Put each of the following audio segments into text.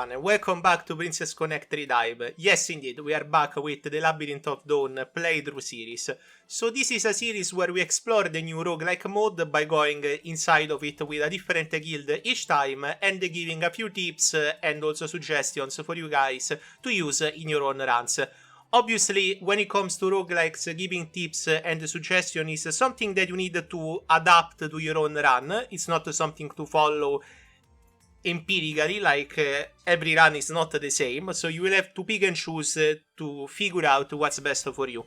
everyone, welcome back to Princess Connect Redive. Yes indeed, we are back with the Labyrinth of Dawn playthrough series. So this is a series where we explore the new roguelike mode by going inside of it with a different guild each time and giving a few tips and also suggestions for you guys to use in your own runs. Obviously, when it comes to roguelikes, giving tips and suggestions is something that you need to adapt to your own run. It's not something to follow empirically, like every run is not the same, so you will have to pick and choose to figure out what's best for you.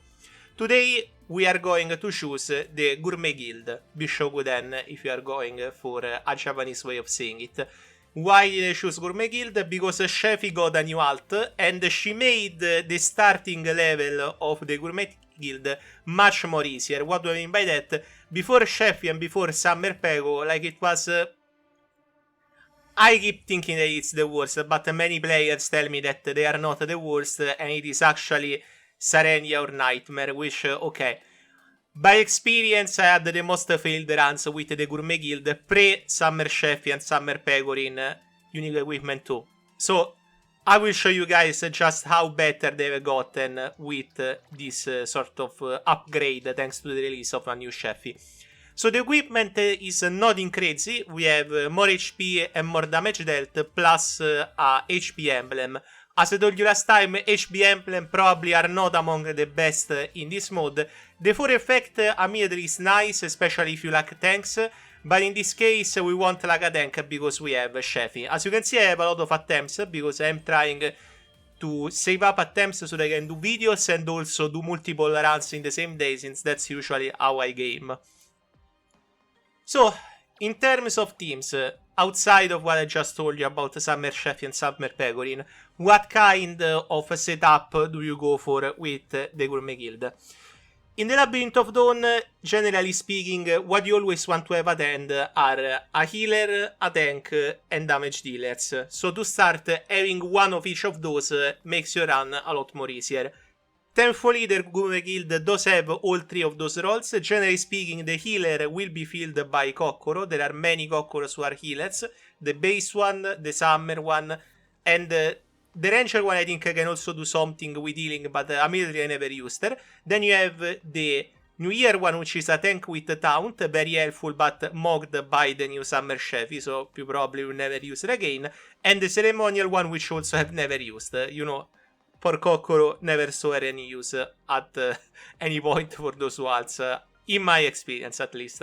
Today we are going to choose the Gourmet Guild, Bishoguden, if you are going for a Japanese way of saying it. Why choose Gourmet Guild? Because Sheffy got a new alt and she made the starting level of the Gourmet Guild much more easier. What do I mean by that? Before Sheffy and before Summer Pego, like it was I keep thinking that it's the worst, but many players tell me that they are not the worst, and it is actually Sarenia or Nightmare, which, okay. By experience, I had the most failed runs with the Gourmet Guild pre-Summer Sheffy and Summer Pecorin Unique Equipment 2. So, I will show you guys just how better they've gotten with this sort of upgrade thanks to the release of a new Sheffy. So the equipment is nothing crazy. We have more HP and more damage dealt plus a HP emblem. As I told you last time, HP emblem probably are not among the best in this mode. The 4 effect immediately is nice, especially if you lack tanks. But in this case, we won't lack a tank because we have Sheffy. As you can see, I have a lot of attempts because I am trying to save up attempts so that I can do videos and also do multiple runs in the same day, since that's usually how I game. So, in terms of teams, outside of what I just told you about Summer Sheffy and Summer Pecorin, what kind of setup do you go for with the Gourmet Guild? In the Labyrinth of Dawn, generally speaking, what you always want to have at hand are a healer, a tank, and damage dealers. So to start, having one of each of those makes your run a lot more easier. Thankfully, the Gourmet Guild does have all 3 of those roles. Generally speaking, the healer will be filled by Kokoro. There are many Kokoros who are healers. The base one, the summer one, and the ranger one I think can also do something with healing, but immediately I never used her. Then you have the New Year one, which is a tank with a taunt, very helpful but mocked by the new Summer Sheffy, so you probably will never use it again. And the ceremonial one, which also I've never used, you know. For Kokoro, never saw any use at any point for those walls, in my experience at least.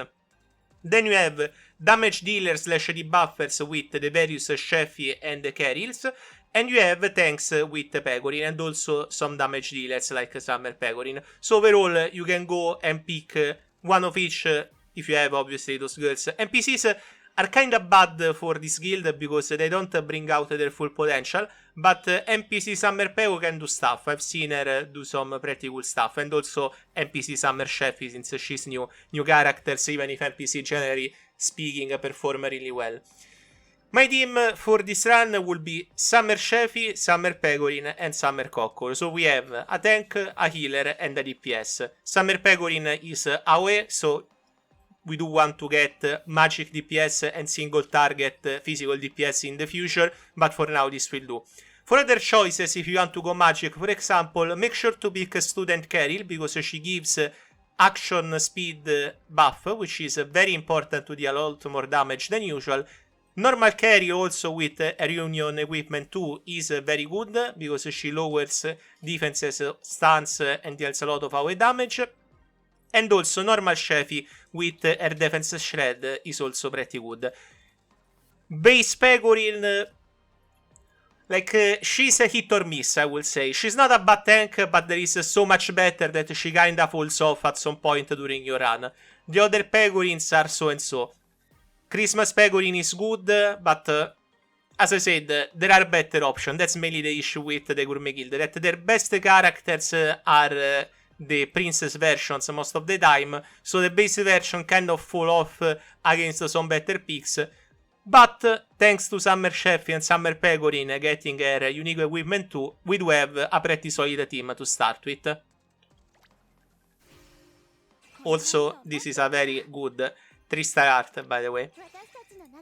Then you have damage dealers / debuffers with the various Sheffy and Caryls, and you have tanks with Pecorin and also some damage dealers like Summer Pecorin. So overall, you can go and pick one of each if you have obviously those girls. NPCs are kinda bad for this guild because they don't bring out their full potential, but NPC Summer Pego can do stuff. I've seen her do some pretty cool stuff, and also NPC Summer Sheffy, since she's new characters, even if NPC generally speaking perform really well. My team for this run will be Summer Sheffy, Summer Pecorin, and Summer Kokoro. So we have a tank, a healer, and a DPS. Summer Pecorin is AoE, so we do want to get magic DPS and single target physical DPS in the future, but for now this will do. For other choices, if you want to go magic, for example, make sure to pick Student Caryl, because she gives action speed buff, which is very important to deal a lot more damage than usual. Normal Caryl also with Reunion Equipment 2 is very good, because she lowers defenses, stuns, and deals a lot of AoE damage. And also normal Sheffy with her defense shred is also pretty good. Base Pecorin, like, she's a hit or miss, I will say. She's not a bad tank, but there is so much better that she kinda falls off at some point during your run. The other Pecorins are so and so. Christmas Pecorin is good, but as I said, there are better options. That's mainly the issue with the Gourmet Guild, that their best characters are the princess versions most of the time, so the base version kind of fall off against some better picks. But thanks to Summer Sheffy and Summer Pecorin getting her unique equipment 2, we do have a pretty solid team to start with. Also, this is a very good 3-star art, by the way.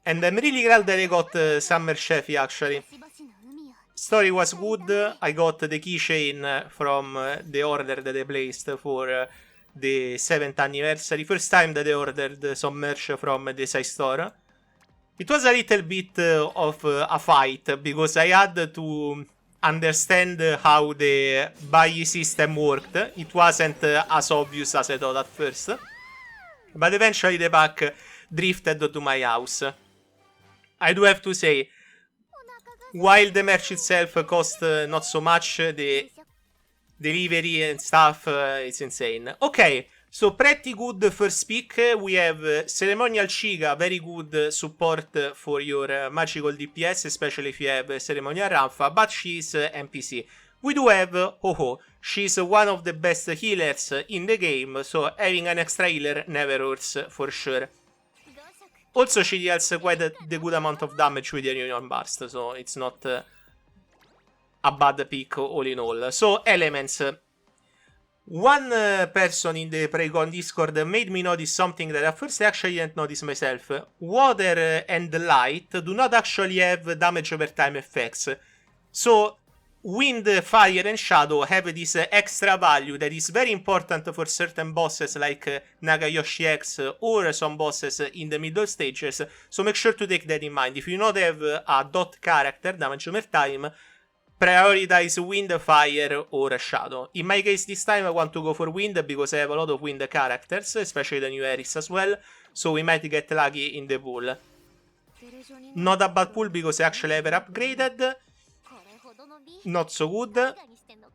And I'm really glad that I got Summer Sheffy, actually. Story was good. I got the keychain from the order that I placed for the 7th anniversary. First time that I ordered some merch from the side store. It was a little bit of a fight because I had to understand how the buy system worked. It wasn't as obvious as I thought at first. But eventually the pack drifted to my house. I do have to say, while the merch itself cost not so much, the delivery and stuff is insane. Okay, so pretty good first pick. We have Ceremonial Chica, very good support for your magical DPS, especially if you have Ceremonial Rampha, but she's NPC. We do have Ho-Ho. She's one of the best healers in the game, so having an extra healer never hurts for sure. Also, she deals quite the good amount of damage with the Union Burst, so it's not a bad pick all in all. So, elements. One person in the Priconne Discord made me notice something that at first I actually didn't notice myself. Water and light do not actually have damage over time effects. So, wind, fire, and shadow have this extra value that is very important for certain bosses like Nagayoshi X or some bosses in the middle stages, so make sure to take that in mind. If you not have a dot character, damage over time, prioritize wind, fire, or shadow. In my case this time I want to go for wind because I have a lot of wind characters, especially the new Eris as well, so we might get lucky in the pool. Not a bad pool because I actually have upgraded. Not so good.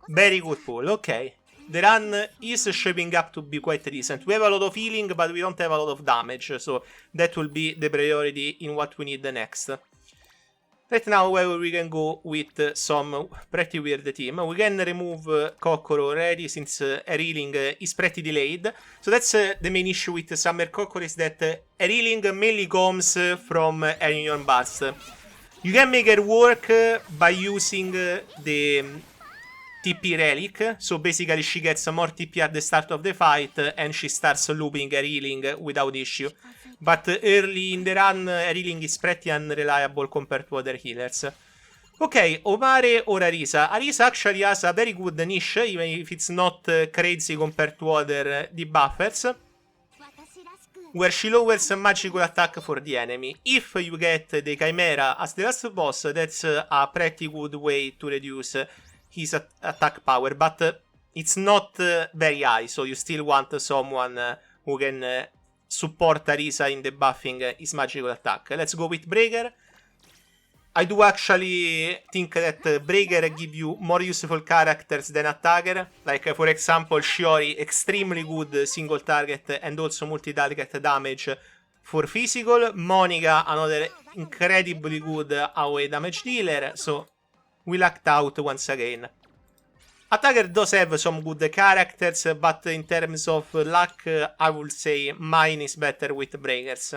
Very good pool, okay. The run is shaping up to be quite decent. We have a lot of healing, but we don't have a lot of damage, so that will be the priority in what we need next. Right now, however, we can go with some pretty weird team. We can remove Kokoro already, since her healing is pretty delayed. So that's the main issue with Summer Kokoro, is that her healing mainly comes from her Union Burst. You can make her work by using the TP Relic, so basically she gets more TP at the start of the fight and she starts looping her healing without issue. But early in the run, her healing is pretty unreliable compared to other healers. Okay, Omare or Arisa. Arisa actually has a very good niche, even if it's not crazy compared to other debuffers, where she lowers magical attack for the enemy. If you get the Chimera as the last boss, that's a pretty good way to reduce his attack power, but it's not very high, so you still want someone who can support Arisa in debuffing his magical attack. Let's go with Breaker. I do actually think that Breaker give you more useful characters than Attacker. Like, for example, Shiori, extremely good single target and also multi-target damage for physical. Monica, another incredibly good AoE damage dealer. So, we lucked out once again. Attacker does have some good characters, but in terms of luck, I would say mine is better with Breakers.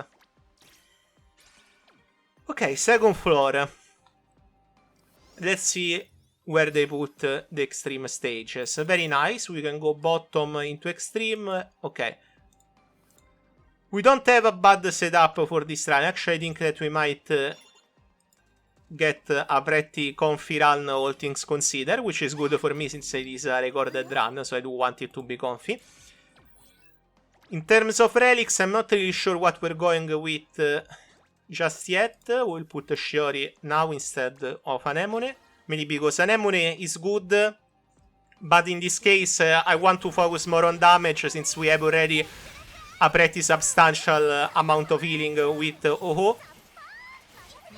Okay, second floor. Let's see where they put the extreme stages. Very nice. We can go bottom into extreme. Okay. We don't have a bad setup for this run. Actually, I think that we might get a pretty comfy run, all things considered, which is good for me since it is a recorded run, so I do want it to be comfy. In terms of relics, I'm not really sure what we're going with just yet. We'll put Shiori now instead of Anemone, mainly because Anemone is good, but in this case I want to focus more on damage since we have already a pretty substantial amount of healing with Ho-Ho.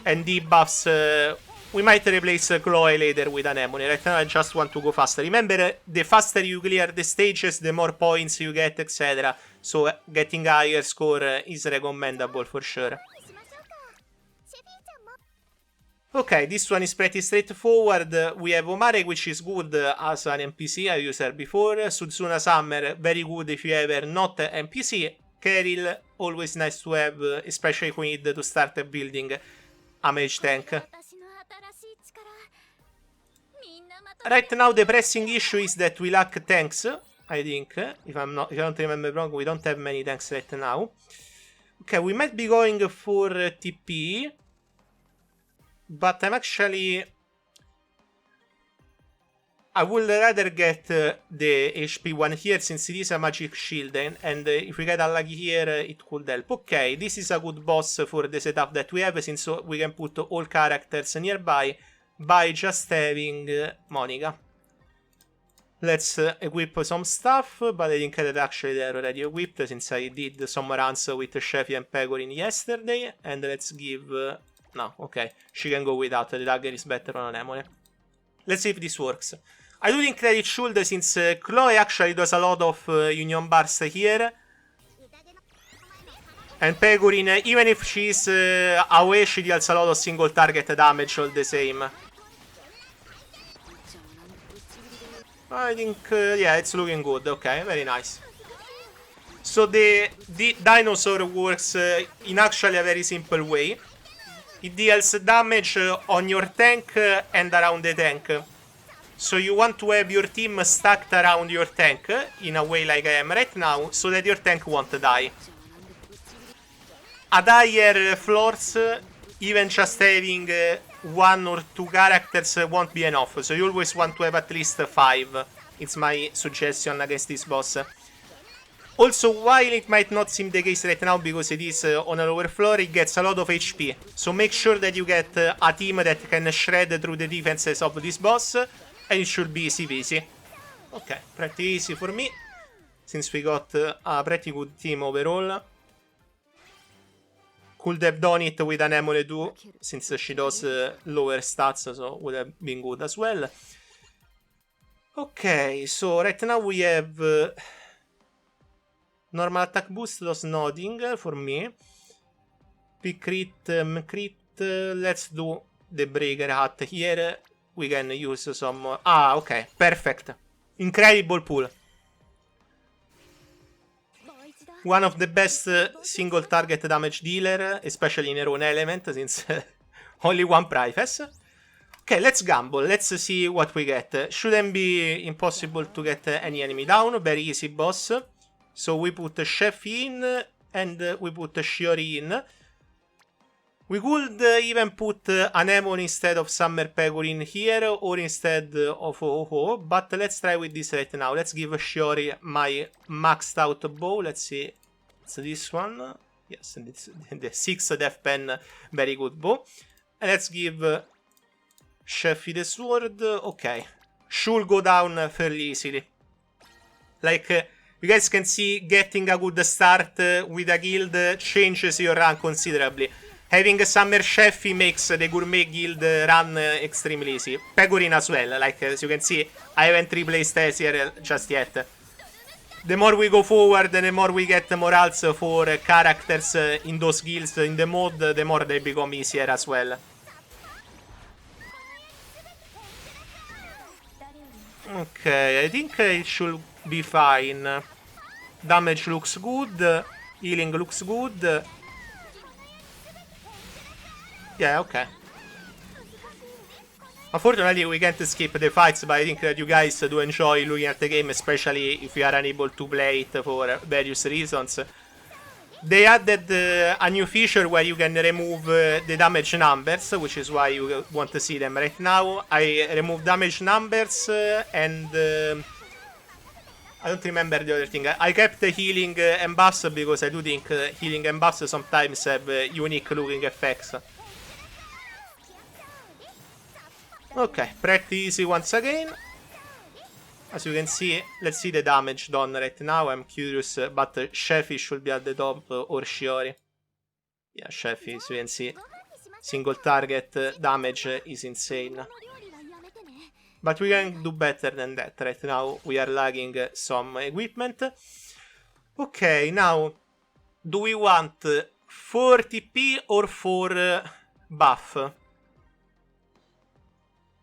And debuffs, we might replace Chloe later with Anemone. Right now I just want to go faster. Remember, the faster you clear the stages, the more points you get, etc. So getting a higher score is recommendable for sure. Okay, this one is pretty straightforward. We have Omare, which is good as an NPC, I used her before. Sutsuna Summer, very good if you ever not an NPC. Keril, always nice to have, especially if we need to start building a mage tank. Right now the pressing issue is that we lack tanks, I think. If I don't remember wrong, we don't have many tanks right now. Okay, we might be going for TP. But I'm actually I would rather get the HP one here since it is a magic shield, and if we get unlucky here, it could help. Okay, this is a good boss for the setup that we have, since we can put all characters nearby by just having Monica. Let's equip some stuff, but I think that actually they're already equipped since I did some runs with Sheffy and Pecorin yesterday. And let's give... no, okay, she can go without, the dagger is better on Anemone. Let's see if this works. I do think that it should, since Chloe actually does a lot of Union Bars here. And Pecorin, even if she's away, she deals a lot of single target damage all the same. I think, yeah, it's looking good. Okay, very nice. So the dinosaur works in actually a very simple way. It deals damage on your tank and around the tank. So you want to have your team stacked around your tank in a way like I am right now, so that your tank won't die. At higher floors, even just having 1 or 2 characters won't be enough, so you always want to have at least 5. It's my suggestion against this boss. Also, while it might not seem the case right now because it is on a lower floor, it gets a lot of HP. So make sure that you get a team that can shred through the defenses of this boss, and it should be easy peasy. Okay, pretty easy for me, since we got a pretty good team overall. Could have done it with an Anemone too, since she does lower stats, so would have been good as well. Okay, so right now we have normal attack boost does nothing for me. Pick crit, crit, let's do the breaker hat here. We can use some... ah, okay, perfect. Incredible pull. One of the best single target damage dealer, especially in her own element, since only one preface. Okay, let's gamble. Let's see what we get. Shouldn't be impossible to get any enemy down. Very easy boss. So we put Sheffy in, and we put Shiori in. We could even put Anemone instead of Summer Pecorin here, or instead of Ho-Ho, but let's try with this right now. Let's give Shiori my maxed out bow. Let's see. It's this one. Yes, and it's the 6 Death Pen. Very good bow. And let's give Sheffy the sword. Okay. Should go down fairly easily. Like, you guys can see, getting a good start with a guild changes your run considerably. Having a Summer Sheffy makes the Gourmet Guild run extremely easy. Pecorin as well, like as you can see, I haven't replaced Ezreal just yet. The more we go forward, the more we get morals for characters in those guilds, in the mod, the more they become easier as well. Okay, I think it should be fine. Damage looks good, healing looks good. Yeah, okay. Unfortunately, we can't skip the fights, but I think that you guys do enjoy looking at the game, especially if you are unable to play it for various reasons. They added a new feature where you can remove the damage numbers, which is why you want to see them right now. I removed damage numbers and... I don't remember the other thing. I kept the healing and buffs because I do think healing and buffs sometimes have unique looking effects. Okay, pretty easy once again. As you can see, let's see the damage done right now. I'm curious, but Sheffy should be at the top, or Shiori. Yeah, Sheffy, as you can see, single target damage is insane. But we can do better than that. Right now, we are lagging some equipment. Okay, now, do we want 4 TP or 4 buff?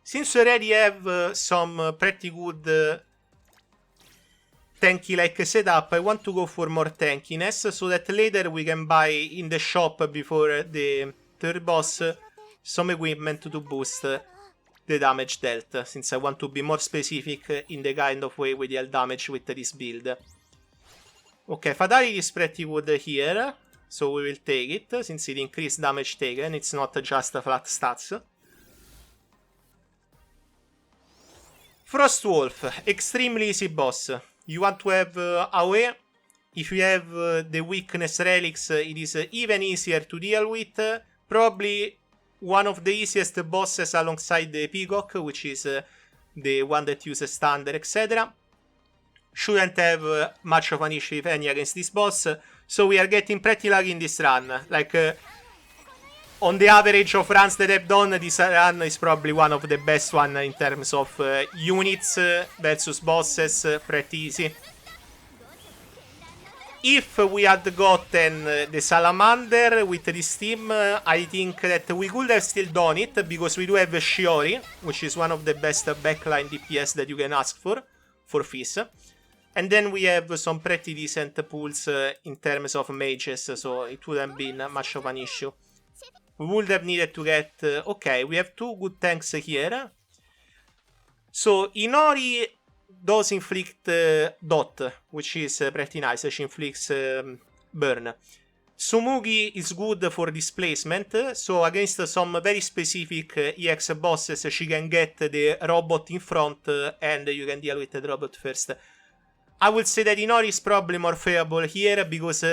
Since we already have some pretty good tanky-like setup, I want to go for more tankiness, so that later we can buy in the shop before the third boss some equipment to boost the damage dealt, since I want to be more specific in the kind of way we deal damage with this build. Okay, Fatality is pretty good here, so we will take it, since it increased damage taken, it's not just flat stats. Frostwolf, extremely easy boss. You want to have AoE. If you have the weakness Relics, it is even easier to deal with. Probably one of the easiest bosses alongside the Peacock, which is the one that uses thunder, etc. Shouldn't have much of an issue, if any, against this boss. So we are getting pretty lucky in this run. Like, on the average of runs that I've done, this run is probably one of the best one in terms of units versus bosses. Pretty easy. If we had gotten the Salamander with this team, I think that we could have still done it, because we do have Shiori, which is one of the best backline DPS that you can ask for Fizz. And then we have some pretty decent pools in terms of mages, so it wouldn't been much of an issue. We would have needed to get... okay, we have two good tanks here. So, Inori does inflict dot, which is pretty nice. She inflicts burn. Tsumugi is good for displacement, so against some very specific EX bosses she can get the robot in front and you can deal with the robot first. I would say that Inori is probably more favorable here, because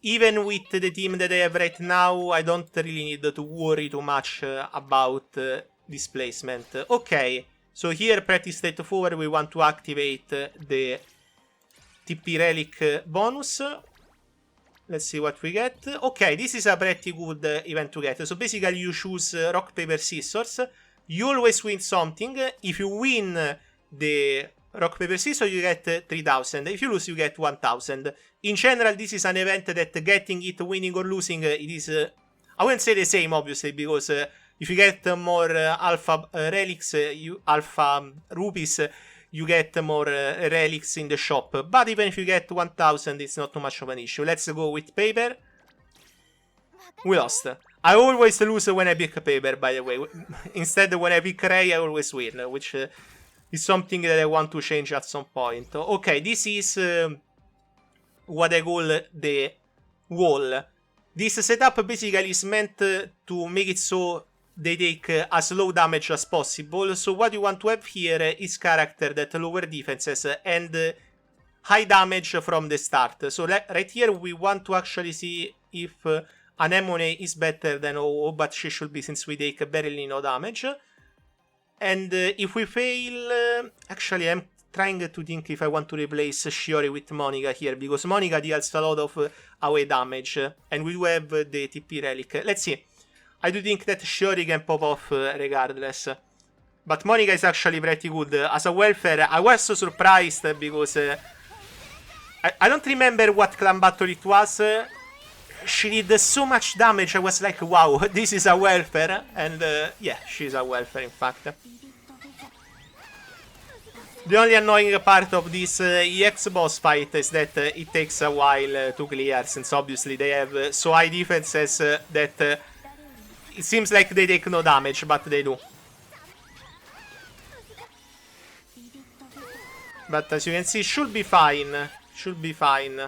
even with the team that I have right now, I don't really need to worry too much about displacement. Okay, so here pretty straightforward. We want to activate the TP Relic bonus. Let's see what we get. Okay, this is a pretty good event to get. So basically you choose rock, paper, scissors. You always win something. If you win the rock, paper, scissors, you get 3000. If you lose, you get 1000. In general, this is an event that getting it, winning or losing, it is... I wouldn't say the same, obviously, because if you get more alpha relics, alpha rupees, you get more relics in the shop. But even if you get 1000, it's not too much of an issue. Let's go with paper. We lost. I always lose when I pick paper, by the way. Instead, when I pick Ray, I always win, which is something that I want to change at some point. Okay, this is what I call the wall. This setup basically is meant to make it so they take as low damage as possible. So what you want to have here is character that lower defenses and high damage from the start. So right here we want to actually see if Anemone is better than OO, but she should be, since we take barely no damage. And if we fail... actually, I'm trying to think if I want to replace Shiori with Monica here, because Monica deals a lot of away damage, and we do have the TP Relic. Let's see. I do think that Shiori can pop off regardless. But Monica is actually pretty good. As a welfare, I was so surprised, because... I don't remember what clan battle it was. She did so much damage, I was like, wow, this is a welfare. And yeah, she's a welfare, in fact. The only annoying part of this EX boss fight is that it takes a while to clear, since obviously they have so high defenses that it seems like they take no damage, but they do. But as you can see, should be fine. Should be fine.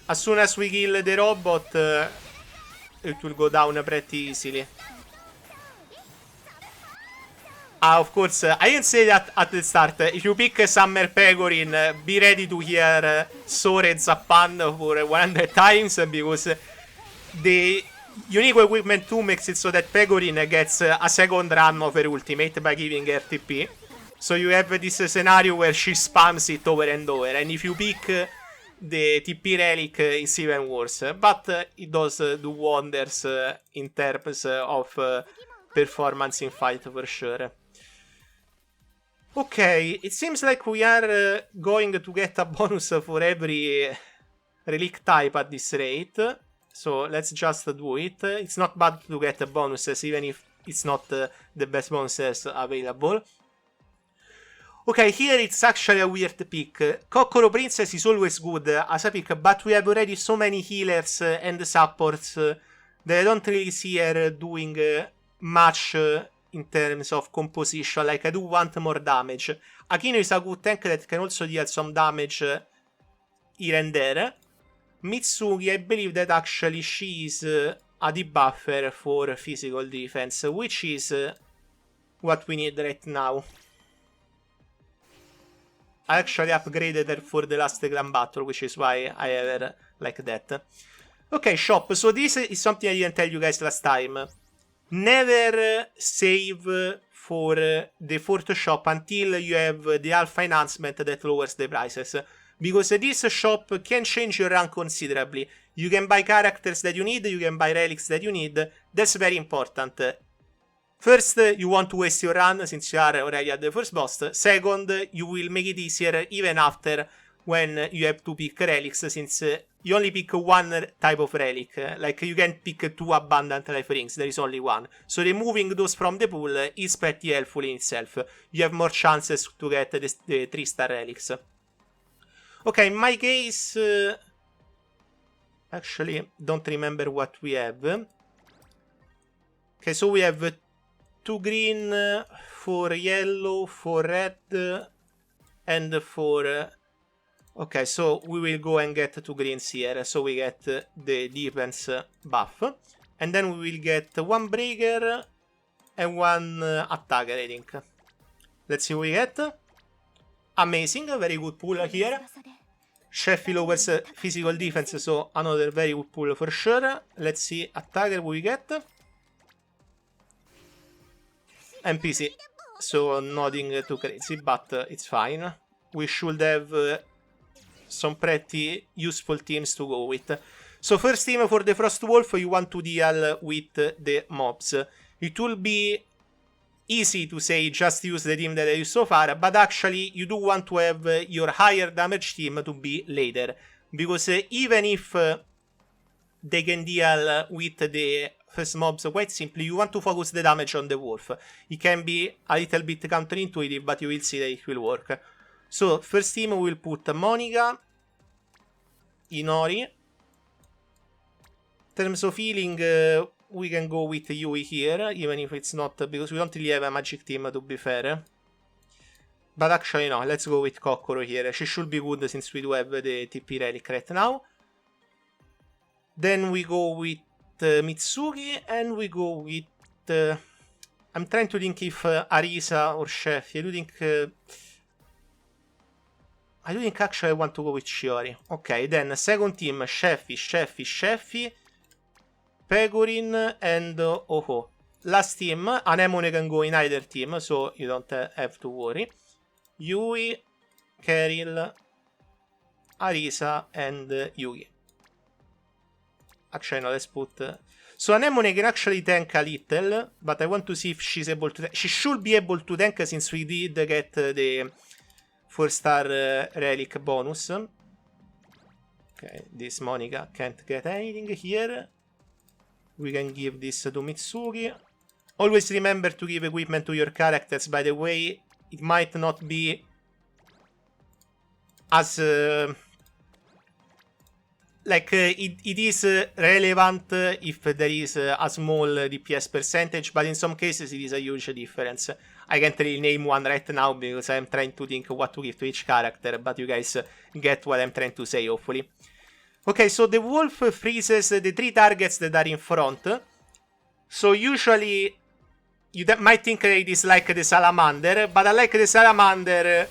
As soon as we kill the robot, it will go down pretty easily. Of course, I didn't say that at the start. If you pick Summer Pecorin, be ready to hear Soren Zappan for 100 times, because the unique equipment 2 makes it so that Pecorin gets a second run of her ultimate by giving her TP. So you have this scenario where she spams it over and over, and if you pick the TP Relic, is even worse. But it does do wonders in terms of performance in fight, for sure. Okay, it seems like we are going to get a bonus for every relic type at this rate. So let's just do it. It's not bad to get bonuses, even if it's not the best bonuses available. Okay, here it's actually a weird pick. Kokoro Princess is always good as a pick, but we have already so many healers and supports that I don't really see her doing much in terms of composition. Like, I do want more damage. Akino is a good tank that can also deal some damage here and there. Mitsuki, I believe that actually she is a debuffer for physical defense, which is what we need right now. I actually upgraded her for the last clan battle, which is why I have her like that. Okay, shop. So this is something I didn't tell you guys last time. Never save for the fourth shop until you have the alpha enhancement that lowers the prices. Because this shop can change your rank considerably. You can buy characters that you need, you can buy relics that you need. That's very important. First, you want to waste your run since you are already at the first boss. Second, you will make it easier even after when you have to pick relics, since you only pick one type of relic. Like, you can't pick 2 abundant life rings, there is only one. So removing those from the pool is pretty helpful in itself. You have more chances to get the 3-star relics. Okay, in my case... actually, don't remember what we have. Okay, so we have 2 green, 4 yellow, 4 red, and 4... okay, so we will go and get 2 greens here, so we get the defense buff. And then we will get 1 breaker and 1 attacker, I think. Let's see what we get. Amazing, very good pull here. Sheffy lowers physical defense, so another very good pull for sure. Let's see attacker what we get. NPC, so nothing too crazy, but it's fine. We should have some pretty useful teams to go with. So first team for the Frost Wolf, you want to deal with the mobs. It will be easy to say just use the team that I used so far, but actually you do want to have your higher damage team to be later. Because even if they can deal with the first mobs quite simply, you want to focus the damage on the wolf. It can be a little bit counterintuitive, but you will see that it will work. So, first team will put Monica, Inori. In terms of healing, we can go with Yui here, even if it's not, because we don't really have a magic team, to be fair. But actually, no, let's go with Kokoro here. She should be good since we do have the TP relic right now. Then we go with Mitsuki, and we go with... I'm trying to think if Arisa or Sheffy. I do think actually I want to go with Shiori. Okay, then second team, Sheffy, Pecorin, and Oho. Last team, Anemone can go in either team, so you don't have to worry. Yui, Keril, Arisa, and Yugi. Actually, no, let's put... So Anemone can actually tank a little, but I want to see if she's able to... She should be able to tank since we did get the 4-star relic bonus. Okay, this Monica can't get anything here. We can give this to Mitsuki. Always remember to give equipment to your characters, by the way. It might not be as... it is relevant if there is a small DPS percentage, but in some cases it is a huge difference. I can't really name one right now because I'm trying to think what to give to each character, but you guys get what I'm trying to say, hopefully. Okay, so the wolf freezes the 3 targets that are in front. So usually you might think it is like the salamander, but unlike the salamander,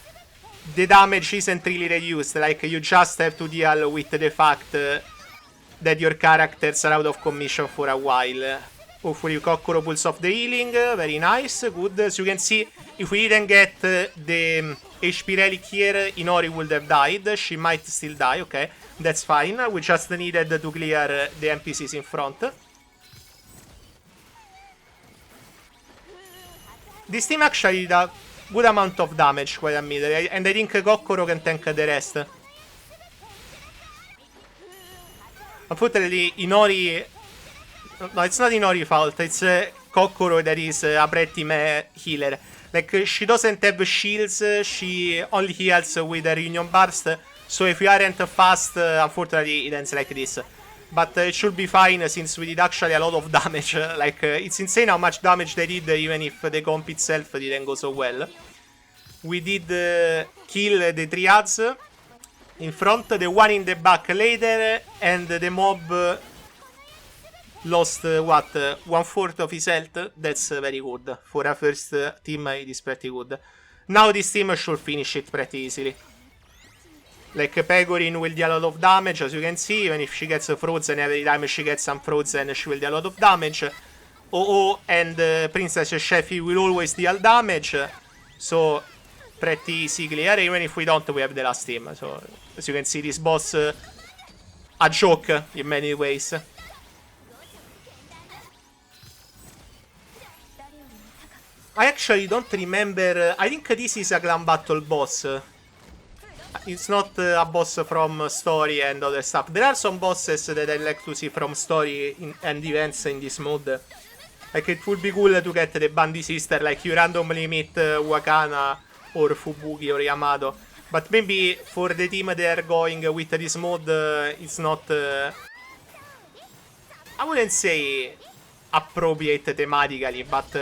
the damage isn't really reduced. Like, you just have to deal with the fact that your characters are out of commission for a while. Hopefully Kokoro pulls off the healing. Very nice, good. As you can see, if we didn't get the HP relic here, Inori would have died. She might still die, okay. That's fine. We just needed to clear the NPCs in front. This team actually did a good amount of damage, quite admittedly, and I think Kokoro can tank the rest. Unfortunately, Inori... No, it's not Inori's fault, it's Kokoro that is a pretty meh healer. Like, she doesn't have shields, she only heals with a Reunion Burst, so if you aren't fast, unfortunately it ends like this. But it should be fine since we did actually a lot of damage. Like, it's insane how much damage they did, even if the comp itself didn't go so well. We did kill the 3 ads in front, the one in the back later, and the mob lost, what, 1/4 of his health? That's very good. For a first team, it is pretty good. Now this team should finish it pretty easily. Like, Pecorin will deal a lot of damage, as you can see. Even if she gets frozen, every time she gets unfrozen, she will deal a lot of damage. OO and Princess Sheffy will always deal damage. So, pretty easy clear. Even if we don't, we have the last team. So, as you can see, this boss, a joke in many ways. I actually don't remember. I think this is a clan battle boss. It's not a boss from story and other stuff. There are some bosses that I like to see from story and events in this mode. Like, it would be cool to get the Bandy Sister, like you randomly meet Wakana or Fubuki or Yamato. But maybe for the team they are going with this mode, it's not... I wouldn't say appropriate thematically, but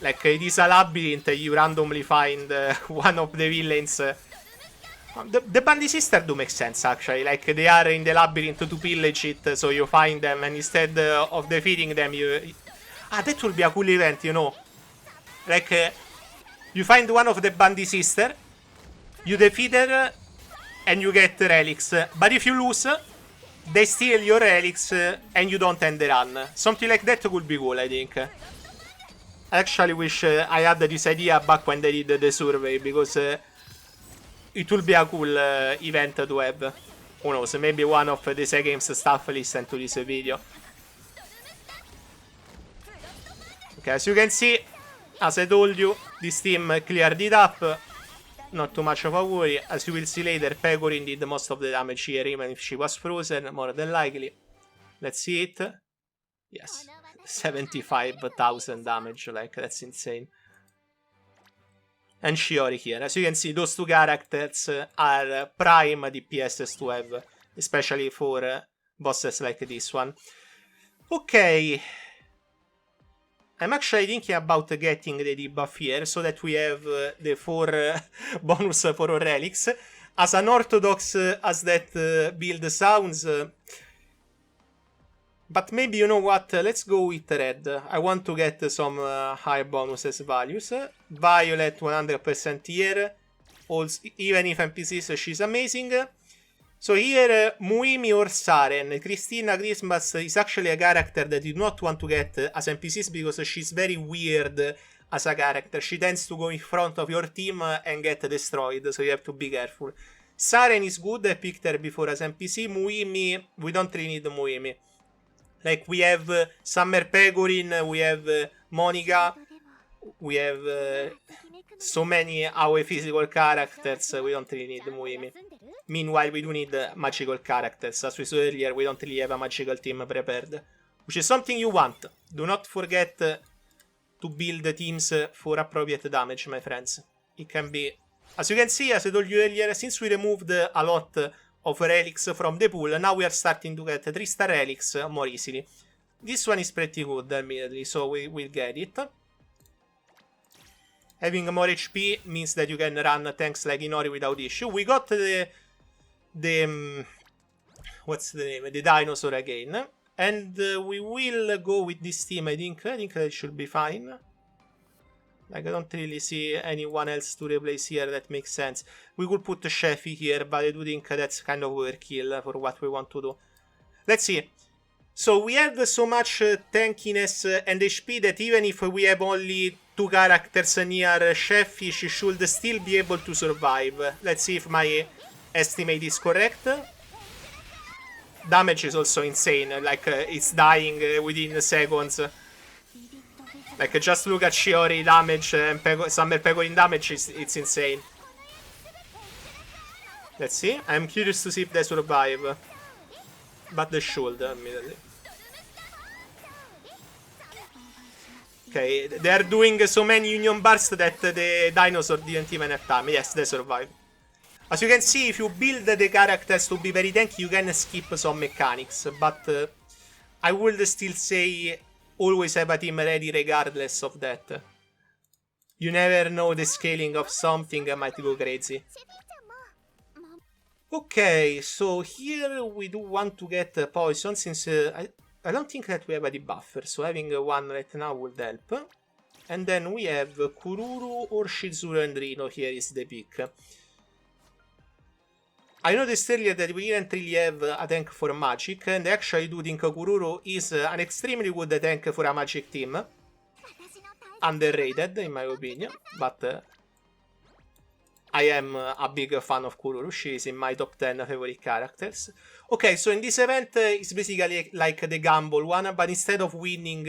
like, it is a labyrinth, you randomly find one of the villains. The Bandy Sister do make sense, actually. Like, they are in the labyrinth to pillage it, so you find them, and instead of defeating them, you... Ah, that will be a cool event, you know. Like, you find one of the Bandy Sister, you defeat her, and you get relics. But if you lose, they steal your relics, and you don't end the run. Something like that could be cool, I think. I actually wish I had this idea back when they did the survey, because it will be a cool event to have. Who knows, maybe one of the Games staff listen to this video. Okay, as you can see, as I told you, this team cleared it up. Not too much of a worry. As you will see later, Pecorin did most of the damage here, even if she was frozen, more than likely. Let's see it. Yes, 75,000 damage, like, that's insane. And Shiori here. As you can see, those two characters are prime DPSs to have, especially for bosses like this one. Okay. I'm actually thinking about getting the debuff here, so that we have the 4 bonus for relics. As unorthodox as that build sounds, but maybe, you know what, let's go with red. I want to get some high bonuses values. Violet 100% here, also, even if NPCs, she's amazing. So here, Muimi or Saren. Christina Christmas is actually a character that you do not want to get as NPCs because she's very weird as a character. She tends to go in front of your team and get destroyed, so you have to be careful. Saren is good, I picked her before as NPC. Muimi, we don't really need Muimi. Like, we have Summer Pecorin, we have Monica, we have so many AoE physical characters, we don't really need Muimi. Meanwhile, we do need magical characters. As we saw earlier, we don't really have a magical team prepared. Which is something you want. Do not forget to build teams for appropriate damage, my friends. It can be... As you can see, as I told you earlier, since we removed a lot of relics from the pool, now we are starting to get 3-star relics more easily. This one is pretty good, admittedly, so we will get it. Having more HP means that you can run tanks like Inori without issue. We got the what's the name? The dinosaur again. And we will go with this team, I think. I think that should be fine. Like, I don't really see anyone else to replace here that makes sense. We could put Sheffy here, but I do think that's kind of overkill for what we want to do. Let's see. So we have so much tankiness and HP that even if we have only 2 characters near Sheffy, she should still be able to survive. Let's see if my estimate is correct. Damage is also insane, like it's dying within seconds. Like, just look at Shiori damage and Summer Pecorin damage, it's insane. Let's see, I'm curious to see if they survive. But they should, admittedly. Okay, they are doing so many union bursts that the dinosaur didn't even have time. Yes, they survived. As you can see, if you build the characters to be very tanky, you can skip some mechanics. But I would still say always have a team ready regardless of that. You never know, the scaling of something might go crazy. Okay, so here we do want to get poison since I don't think that we have a debuffer, so having one right now would help. And then we have Kururu or Shizuru and Rino. Here is the pick. I noticed earlier that we didn't really have a tank for magic, and I actually do think Kururu is an extremely good tank for a magic team. Underrated, in my opinion, but I am a big fan of Kururu. She is in my top 10 favorite characters. Okay, so in this event, it's basically like the gamble one, but instead of winning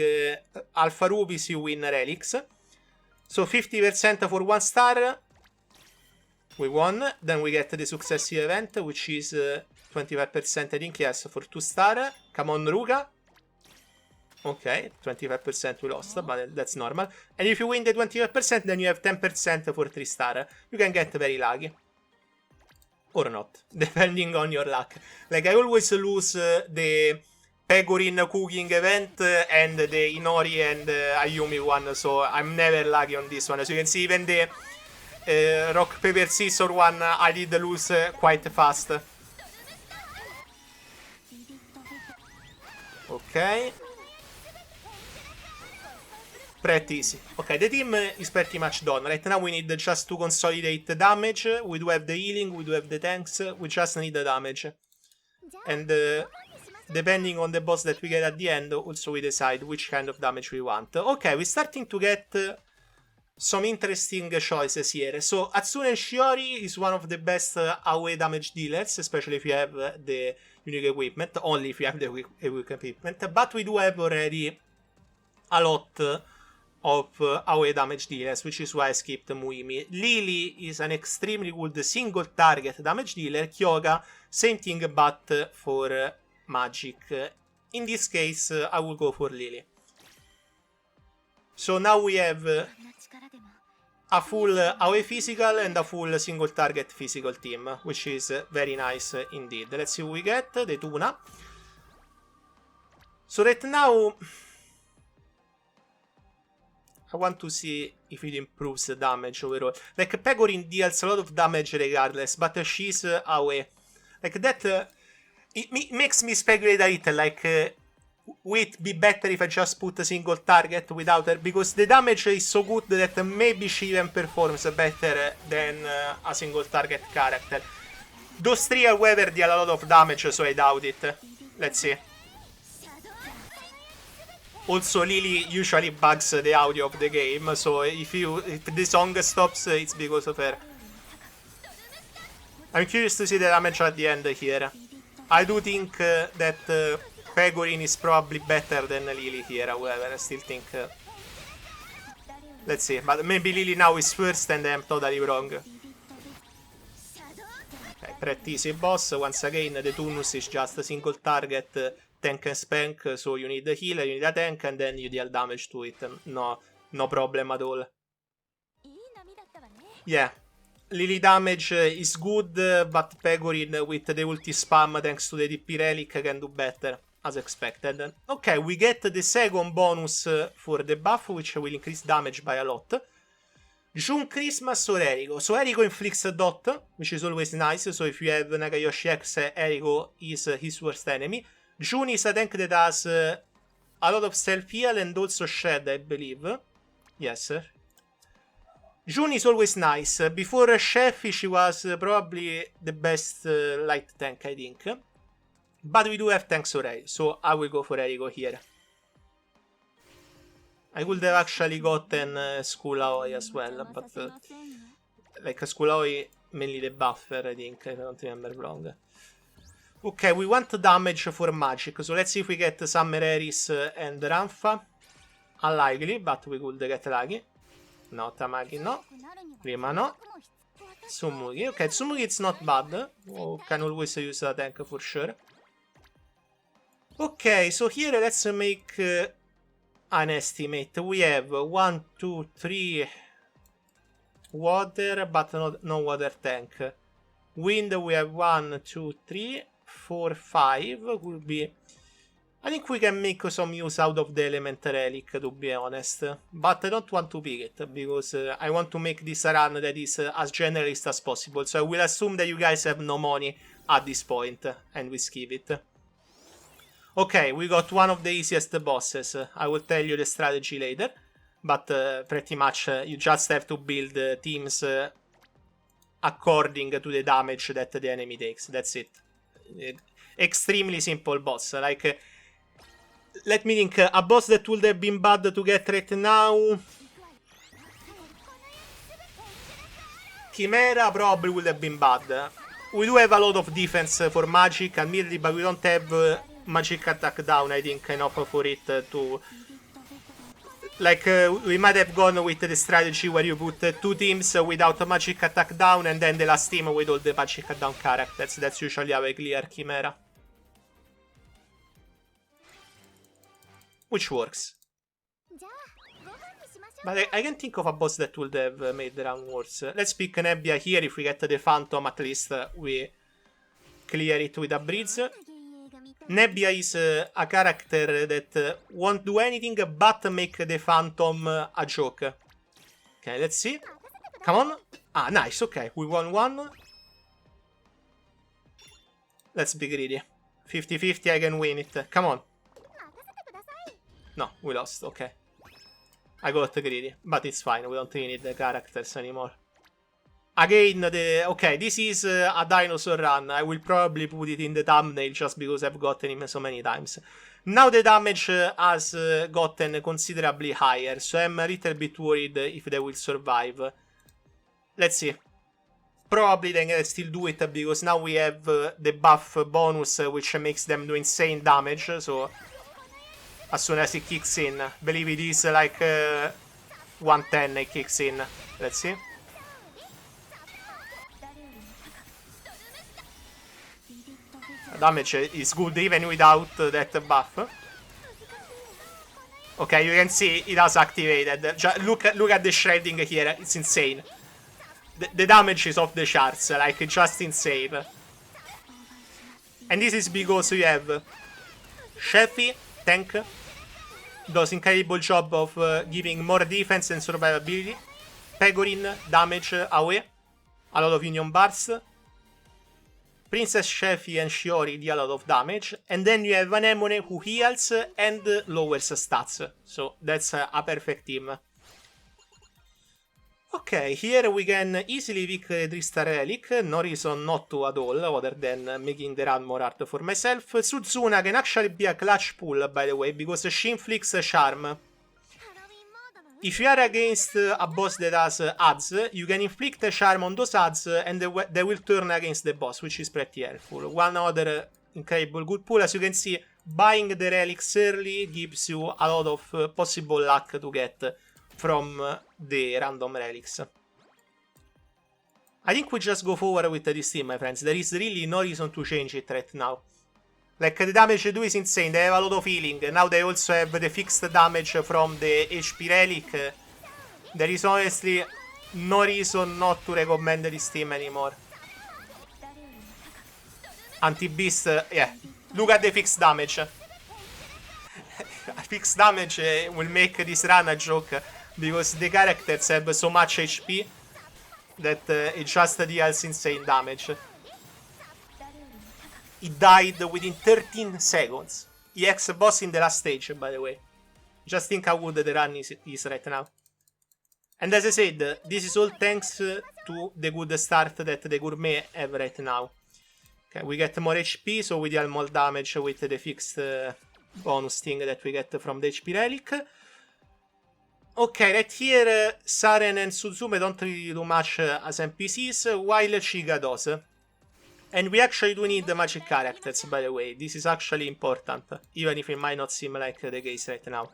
Alpha Rubies, you win Relics. So 50% for 1 star. We won. Then we get the successive event, which is 25% I think, yes, for 2 star. Come on, Ruka. Okay, 25% we lost, but that's normal. And if you win the 25%, then you have 10% for 3 star. You can get very lucky. Or not, depending on your luck. Like, I always lose the Pecorin cooking event and the Inori and Ayumi one, so I'm never lucky on this one. As you can see, even the Rock, Paper, Scissors one, I did lose quite fast. Ok. Pretty easy. Okay, the team is pretty much done. Right now we need just to consolidate the damage. We do have the healing, we do have the tanks. We just need the damage. And depending on the boss that we get at the end, also we decide which kind of damage we want. Okay, we're starting to get some interesting choices here. So Hatsune Shiori is one of the best AoE damage dealers, especially if you have the unique equipment. Only if you have the unique equipment. But we do have already a lot of AoE damage dealers, which is why I skipped Muimi. Lily is an extremely good single target damage dealer. Kyoga, same thing, but for magic. In this case, I will go for Lily. So now we have a full AoE physical and a full single target physical team, which is very nice indeed. Let's see who we get. The Tuna. So right now, I want to see if it improves the damage overall. Like, Pecorin deals a lot of damage regardless, but she's AoE. Like, that, it makes me speculate a little, like, would it be better if I just put a single target without her? Because the damage is so good that maybe she even performs better than a single target character. Those three, however, deal a lot of damage, so I doubt it. Let's see. Also, Lily usually bugs the audio of the game, so if the song stops, it's because of her. I'm curious to see the damage at the end here. I do think that Pecorin is probably better than Lily here, however. I still think... let's see, but maybe Lily now is first and I'm totally wrong. Okay, pretty easy boss. Once again, the Tunnus is just a single target tank and spank, so you need a healer, you need a tank, and then you deal damage to it. No problem at all. Yeah, Lily damage is good, but Pecorin with the ulti spam thanks to the DP Relic can do better, as expected. Okay, we get the second bonus for the buff, which will increase damage by a lot. June, Christmas or Eriko. So Eriko inflicts a dot, which is always nice, so if you have Nagayoshi X, Eriko is his worst enemy. June is a tank that has a lot of self-heal and also shed, I believe. Yes, sir. June is always nice. Before Sheffy, she was probably the best light tank, I think. But we do have tanks already, so I will go for Eriko here. I would have actually gotten School Aoi as well, but like School Aoi mainly the buffer, I think, if I don't remember wrong. Okay, we want damage for magic, so let's see if we get Summer Aris and Ranfa. Unlikely, but we could get lucky. No, Tamaki no. Rima no. Tsumugi. Okay, Tsumugi it's not bad. Oh, can always use a tank for sure. Okay, so here let's make an estimate. We have 1, 2, 3 water, but no water tank. Wind we have 1, 2, 3, 4, 5. Could be. I think we can make some use out of the element relic, to be honest. But I don't want to pick it, because I want to make this a run that is as generalist as possible. So I will assume that you guys have no money at this point, and we skip it. Okay, we got one of the easiest bosses. I will tell you the strategy later. But pretty much you just have to build teams according to the damage that the enemy takes. That's it. Extremely simple boss. Like, let me think. A boss that would have been bad to get right now... Chimera probably would have been bad. We do have a lot of defense for magic, admittedly, but we don't have magic attack down, I think, enough for it to... Like, we might have gone with the strategy where you put two teams without magic attack down and then the last team with all the magic attack down characters. That's usually how I clear Chimera. Which works. But I can think of a boss that would have made the round worse. Let's pick Nebbia here. If we get the Phantom, at least we clear it with a breeze. Nebbia is a character that won't do anything but make the Phantom a joke. Okay, let's see. Come on. Ah, nice. Okay, we won one. Let's be greedy. 50-50, I can win it. Come on. No, we lost. Okay. I got greedy, but it's fine. We don't really need the characters anymore. Again, okay, this is a dinosaur run. I will probably put it in the thumbnail just because I've gotten him so many times. Now the damage has gotten considerably higher, so I'm a little bit worried if they will survive. Let's see. Probably they can still do it because now we have the buff bonus, which makes them do insane damage, so... As soon as it kicks in. Believe it is like 110 it kicks in. Let's see. Damage is good even without that buff. Okay, you can see it has activated. Look at the shredding here. It's insane. The damage is off the charts. Like, just insane. And this is because you have Sheffy, tank, does incredible job of giving more defense and survivability. Pecorin, damage away. A lot of union bars. Princess Sheffy and Shiori deal a lot of damage. And then you have Anemone who heals and lowers stats. So that's a perfect team. Okay, here we can easily pick 3-star Relic. No reason not to at all, other than making the run more hard for myself. Suzuna can actually be a clutch pull, by the way, because she inflicts Charm. If you are against a boss that has adds, you can inflict a Charm on those adds, and they will turn against the boss, which is pretty helpful. One other incredible good pull, as you can see, buying the Relics early gives you a lot of possible luck to get from the random relics. I think we just go forward with this team, my friends. There is really no reason to change it right now. Like, the damage they do is insane. They have a lot of healing. Now they also have the fixed damage from the HP relic. There is honestly no reason not to recommend this team anymore. Anti-beast, yeah. Look at the fixed damage. Fixed damage will make this run a joke. Because the characters have so much HP that it just deals insane damage. He died within 13 seconds. He ex-boss in the last stage, by the way. Just think how good the run is right now. And as I said, this is all thanks to the good start that the Gourmet have right now. Okay, we get more HP, so we deal more damage with the fixed bonus thing that we get from the HP relic. Okay, right here, Saren and Suzume don't really do much as NPCs, while Chiga does. And we actually do need the magic characters, by the way. This is actually important, even if it might not seem like the case right now.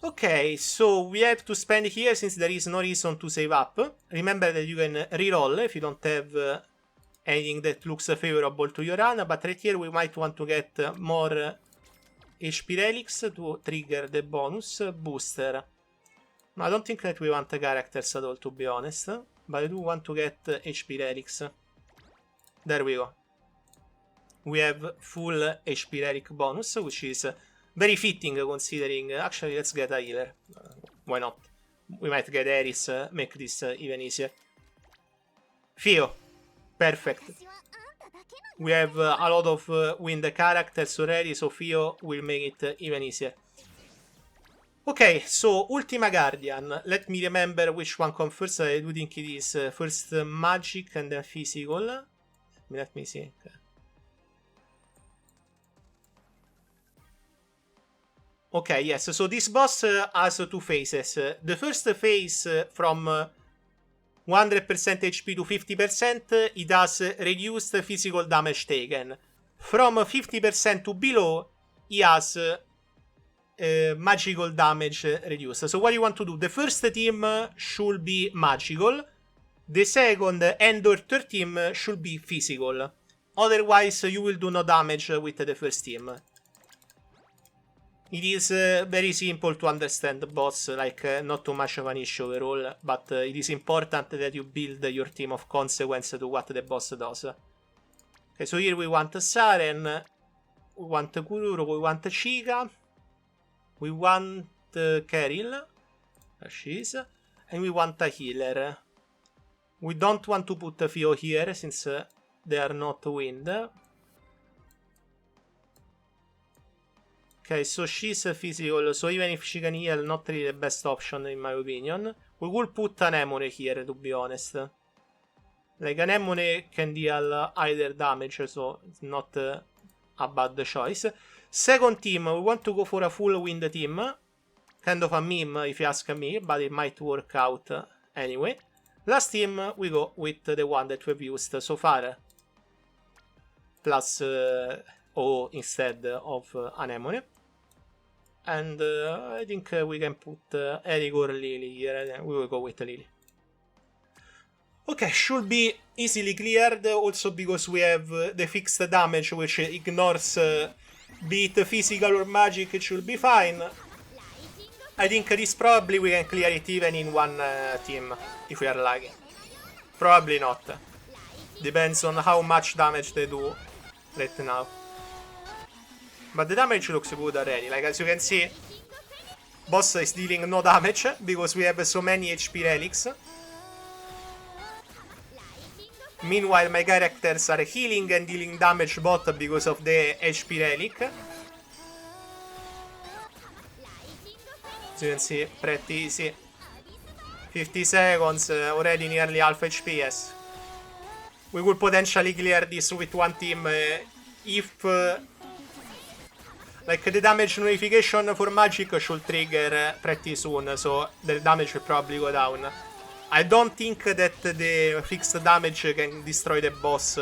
Okay, so we have to spend here since there is no reason to save up. Remember that you can reroll if you don't have anything that looks favorable to your run, but right here we might want to get more HP relics to trigger the bonus booster. No, I don't think that we want the characters at all, to be honest. But I do want to get HP relics. There we go. We have full HP relic bonus, which is very fitting considering... Actually, let's get a healer. Why not? We might get Eris, make this even easier. Fio. Perfect. We have a lot of wind characters already, so Fio will make it even easier. Okay, so Ultima Guardian. Let me remember which one comes first. I do think it is first magic and then physical. Let me see. Okay, yes. So this boss has two phases. The first phase from 100% HP to 50%, it has reduced physical damage taken. From 50% to below, it has magical damage reduced. So what you want to do? The first team should be magical. The second and or third team should be physical. Otherwise, you will do no damage with the first team. It is very simple to understand the boss, like not too much of an issue overall, but it is important that you build your team of consequence to what the boss does. Okay, so here we want Saren, we want Kururo, we want Chica, we want Keril, there she is, and we want a healer. We don't want to put Fio here since they are not wind. Okay, so she's a physical, so even if she can heal, not really the best option in my opinion. We will put an Anemone here, to be honest. Like, an Anemone can deal either damage, so it's not a bad choice. Second team, we want to go for a full wind team. Kind of a meme, if you ask me, but it might work out anyway. Last team, we go with the one that we've used so far. Plus O instead of Anemone. And I think we can put Eric or Lily here. We will go with Lily. Okay, should be easily cleared. Also because we have the fixed damage, which ignores be it physical or magic. It should be fine. I think this probably we can clear it even in one team, if we are lucky. Probably not. Depends on how much damage they do right now. But the damage looks good already. Like, as you can see, boss is dealing no damage because we have so many HP relics. Meanwhile, my characters are healing and dealing damage both because of the HP relic. As you can see, pretty easy. 50 seconds, already nearly half HP, yes. We could potentially clear this with one team if... like, the damage notification for magic should trigger pretty soon, so the damage will probably go down. I don't think that the fixed damage can destroy the boss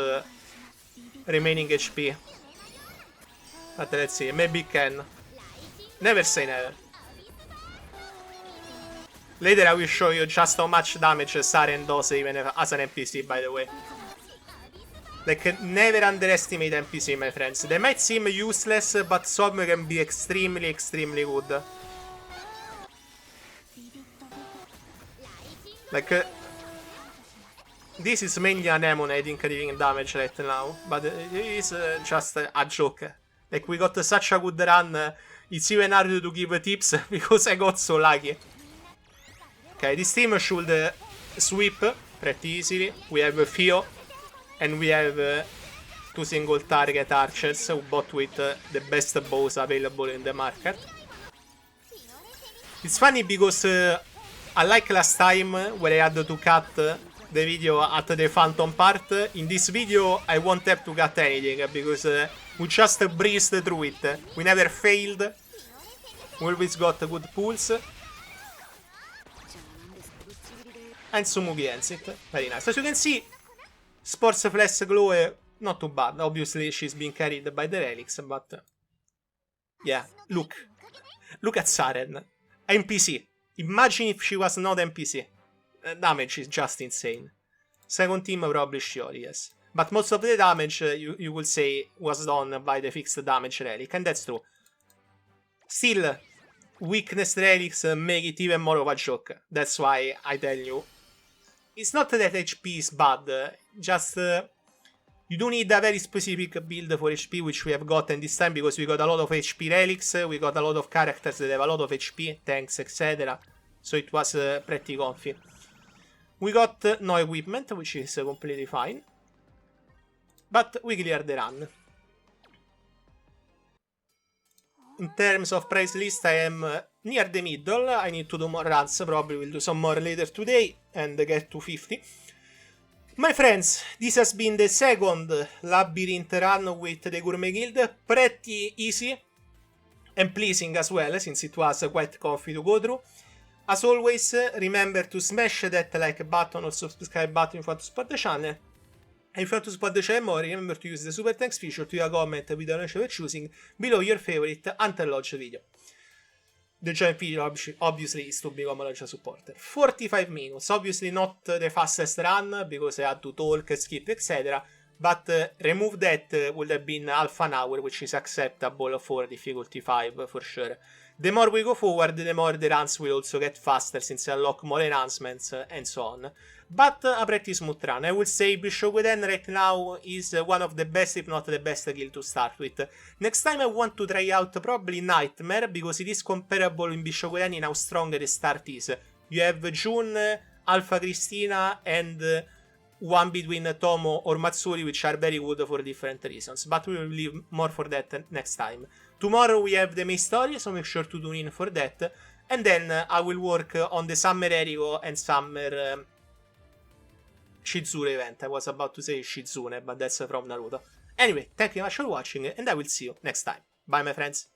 remaining HP. But let's see, maybe it can. Never say never. Later I will show you just how much damage Saren does even as an NPC, by the way. Like, never underestimate NPC, my friends. They might seem useless, but some can be extremely, extremely good. Like, this is mainly an Anemone, I think, dealing damage right now. But it is just a joke. Like, we got such a good run, it's even hard to give tips because I got so lucky. Okay, this team should sweep pretty easily. We have Fio. And we have two single target archers who bought with the best bows available in the market. It's funny because unlike last time where I had to cut the video at the phantom part, in this video I won't have to cut anything because we just breezed through it. We never failed. We always got good pulls. And Sumugi ends it. Very nice. As you can see, Sports Flash Glow, not too bad. Obviously, she's being carried by the Relics, but... yeah, look. Look at Saren. NPC. Imagine if she was not NPC. Damage is just insane. Second team, probably sure, yes. But most of the damage, you would say, was done by the fixed damage Relic, and that's true. Still, weakness Relics make it even more of a joke. That's why I tell you. It's not that HP is bad, just you do need a very specific build for HP, which we have gotten this time because we got a lot of HP relics, we got a lot of characters that have a lot of HP, tanks, etc. So it was pretty comfy. We got no equipment, which is completely fine. But we clear the run. In terms of price list, I am near the middle. I need to do more runs. Probably will do some more later today and get to 50. My friends, this has been the second Labyrinth run with the Gourmet Guild. Pretty easy and pleasing as well, since it was quite comfy to go through. As always, remember to smash that like button or subscribe button if you want to support the channel. And if you want to support the channel more, remember to use the super thanks feature to leave a comment with the nation we're choosing below your favorite until launch video. The giant video obviously is to become a launch supporter. 45 minutes, obviously not the fastest run because I had to talk, skip, etc. But remove that would have been half an hour, which is acceptable for difficulty 5 for sure. The more we go forward, the more the runs will also get faster since I unlock more enhancements and so on. But a pretty smooth run. I would say Bishogueden right now is one of the best, if not the best guild to start with. Next time I want to try out probably Nightmare, because it is comparable in Bishogueden in how strong the start is. You have June, Alpha Christina, and one between Tomo or Matsuri, which are very good for different reasons. But we will leave more for that next time. Tomorrow we have the main story, so make sure to tune in for that. And then I will work on the Summer Eriko and Summer Shizune event. I was about to say Shizune, but that's from Naruto. Anyway, thank you very much for watching, and I will see you next time. Bye, my friends.